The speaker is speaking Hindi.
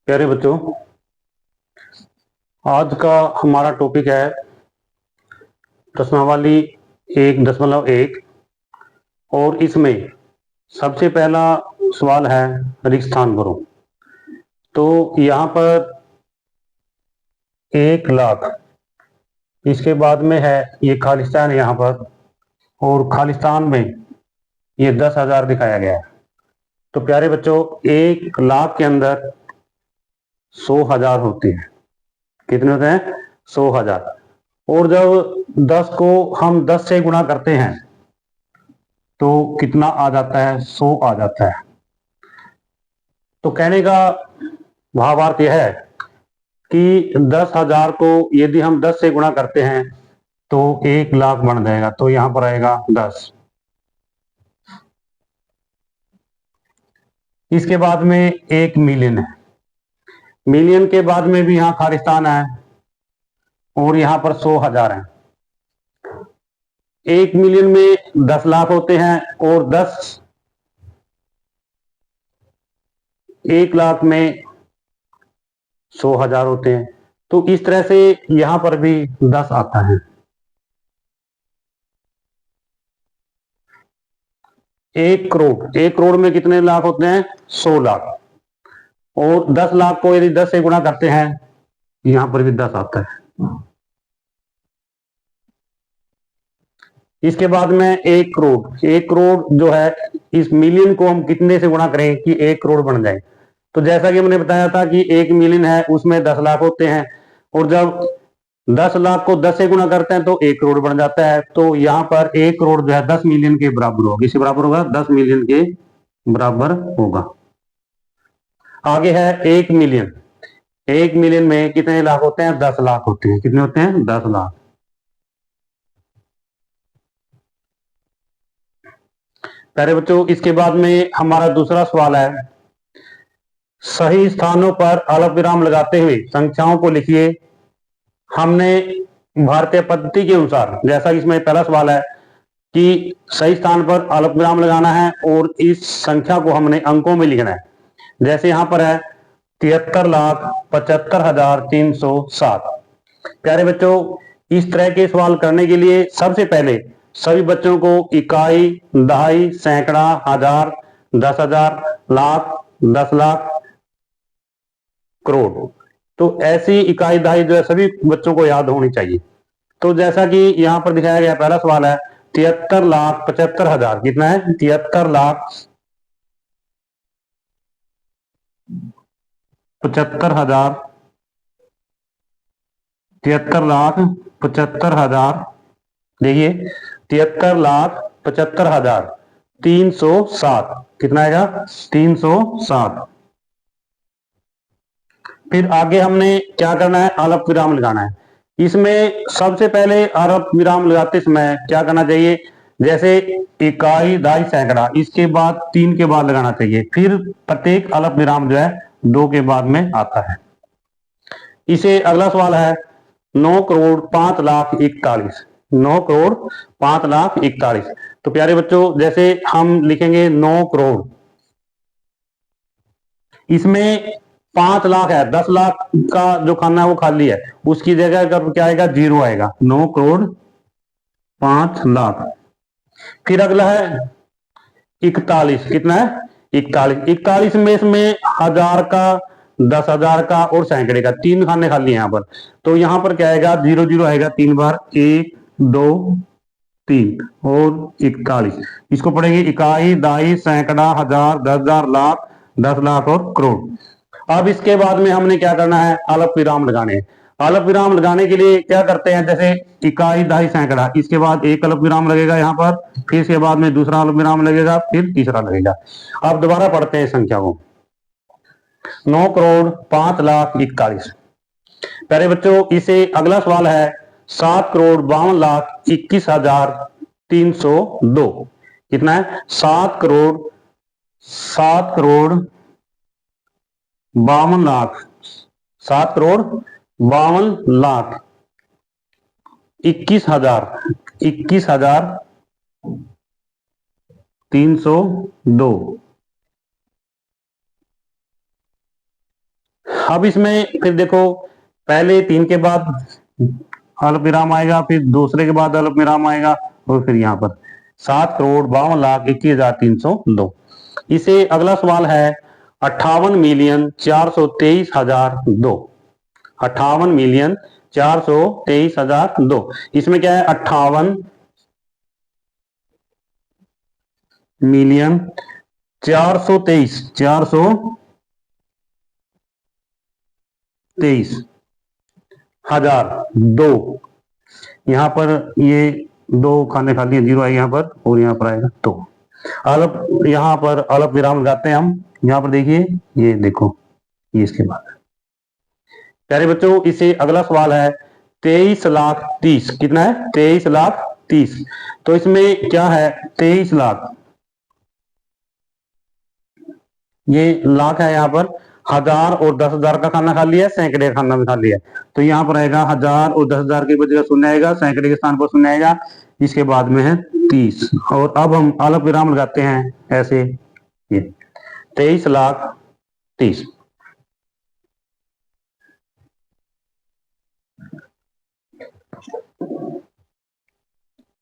प्यारे बच्चों, आज का हमारा टॉपिक है प्रश्नावली 1.1 और इसमें सबसे पहला सवाल है रिक्त स्थान भरो। तो यहाँ पर 1 लाख, इसके बाद में है ये खालिस्तान यहाँ पर, और खालिस्तान में ये 10,000 दिखाया गया है। तो प्यारे बच्चों, 1 लाख के अंदर 100,000 होते हैं। कितने होते हैं? 100,000। और जब 10 को हम 10 से गुणा करते हैं तो कितना आ जाता है? 100 आ जाता है। तो कहने का भावार्थ यह है कि 10,000 को यदि हम 10 से गुणा करते हैं तो 1 लाख बन जाएगा। तो यहां पर आएगा 10। इसके बाद में 1 मिलियन है। मिलियन के बाद में भी यहां खालिस्तान है और यहां पर 100,000 है। 1 मिलियन में 10 लाख होते हैं और 1 लाख में 100,000 होते हैं। तो इस तरह से यहां पर भी 10 आता है। 1 करोड़, 1 करोड़ में कितने लाख होते हैं? 100 लाख। और 10 लाख को यदि 10 से गुणा करते हैं, यहां पर भी 10 आता है। इसके बाद में 1 करोड़, 1 करोड़ जो है, इस मिलियन को हम कितने से गुणा करें कि 1 करोड़ बन जाए? तो जैसा कि हमने बताया था कि 1 मिलियन है, उसमें 10 लाख होते हैं, और जब 10 लाख को 10 से गुणा करते हैं तो 1 करोड़ बन जाता है। तो यहाँ पर 1 करोड़ जो है 10 मिलियन के बराबर होगा। किसके बराबर होगा? 10 मिलियन के बराबर होगा। आगे है 1 मिलियन। 1 मिलियन में कितने लाख होते हैं? 10 लाख होते हैं। कितने होते हैं? 10 लाख। प्यारे बच्चों, इसके बाद में हमारा दूसरा सवाल है, सही स्थानों पर अल्प विराम लगाते हुए संख्याओं को लिखिए। हमने भारतीय पद्धति के अनुसार, जैसा कि इसमें पहला सवाल है कि सही स्थान पर अल्प विराम लगाना है और इस संख्या को हमने अंकों में लिखना है। जैसे यहां पर है 73,75,307। प्यारे बच्चों, इस तरह के सवाल करने के लिए सबसे पहले सभी बच्चों को इकाई, दहाई, सैकड़ा, हजार, 10,000, लाख, 10 लाख, करोड़, तो ऐसी इकाई दहाई जो है सभी बच्चों को याद होनी चाहिए। तो जैसा कि यहां पर दिखाया गया, पहला सवाल है 73,75,000। कितना है? 73,75,000, 73,75,000। देखिए, 73,75,307। कितना आएगा? 307। फिर आगे हमने क्या करना है? अल्प विराम लगाना है। इसमें सबसे पहले अल्प विराम लगाते समय क्या करना चाहिए? जैसे इकाई, दहाई, सैकड़ा, इसके बाद 3 के बाद लगाना चाहिए। फिर प्रत्येक अल्प विराम जो है 2 के बाद में आता है। इसे अगला सवाल है 9,05,41,। 9,05,41,। तो प्यारे बच्चों, जैसे हम लिखेंगे 9 करोड़, इसमें 5 लाख है, 10 लाख का जो खाना है वो खाली है, उसकी जगह अगर क्या आएगा? 0 आएगा। 9,05,00,000। फिर अगला है 41। कितना है? 41। 41 में इसमें हजार का, 10,000 का और सैकड़े का 3 खाने खाली है यहाँ पर। तो यहाँ पर क्या आएगा? 0 0 आएगा 3 बार, 1 2 3 और 41। इसको पढ़ेंगे इकाई, दहाई, सैकड़ा, हजार, 10,000, लाख, 10 लाख और करोड़। अब इसके बाद में हमने क्या करना है? अल्प विराम लगाने। अल्प विराम लगाने के लिए क्या करते हैं? जैसे इकाई, दहाई, सैकड़ा, इसके बाद एक अल्प विराम लगेगा यहाँ पर, फिर इसके बाद में दूसरा अल्प विराम लगेगा, फिर तीसरा लगेगा। अब दोबारा पढ़ते हैं संख्या को। 9,05,41,। प्यारे बच्चों, इसे अगला सवाल है 7,52,21,302। कितना है? 7,52,21,000। 7,52,21,302। अब इसमें फिर देखो, पहले 3 के बाद अल्प विराम आएगा, फिर दूसरे के बाद अल्प विराम आएगा, और फिर यहाँ पर 7,52,21,302। इसे अगला सवाल है 58,423,002। 58,423,002। इसमें क्या है, 58,423,002। यहाँ पर ये 2 खाने खाली है, 0 आएगा यहाँ पर, और यहाँ पर आएगा 2। अल्प, यहाँ पर अल्प विराम लगाते हैं हम। यहाँ पर देखिए, ये देखो, ये इसके बाद। प्यारे बच्चों, इसे अगला सवाल है 23,30,000। कितना है, 23,30,000। तो इसमें क्या है, 23,00,000, ये लाख है, यहाँ पर 1000 और 10,000 का खाना खा लिया, सैकड़े का खाना भी खा लिया। तो यहाँ पर आएगा 1000 और 10,000 की बजाय 0 आएगा, सैकड़े के स्थान पर 0 आएगा, इसके बाद में है 30। और अब हम अल्प विराम लगाते हैं ऐसे, ये 23,30,000।